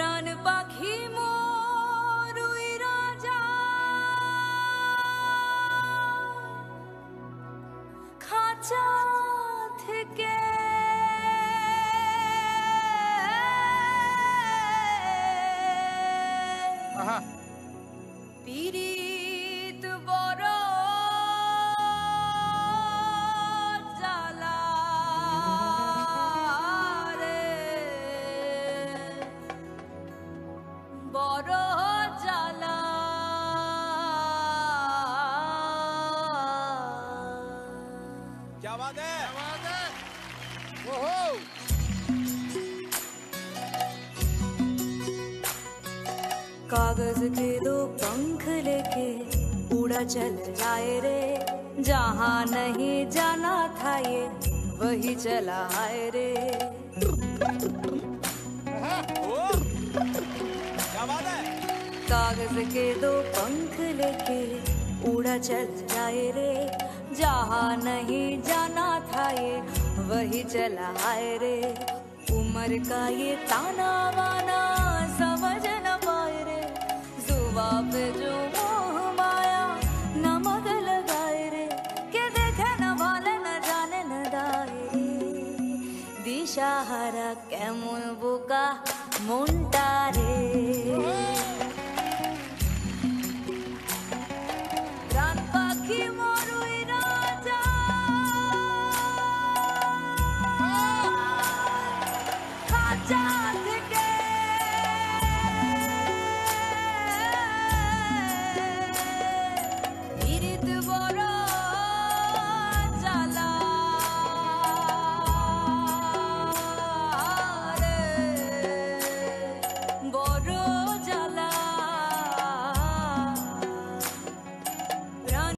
প্রাণ পাখি মোর উইরা যায় খাঁচা থেকে। পীড়িত বড় জ্বালা রে, বড় জ্বালা। क्या बात है, क्या बात है। ओहो। कागज के दो पंख लेके उड़ा चल जाए रे, जहाँ नहीं जाना था ये वही चला आए रे। क्या बात है। कागज के दो पंख लेके उड़ा चल जाए रे, जहाँ नहीं जाना था ये वही चला आए रे। उम्र का ये ताना वाना समझ न पाए रे, जुबा पे जो मोह माया नमक लगाए रे, के देखे न भाले न जाने न दाए रे। दिशाहारा केमन बोका मन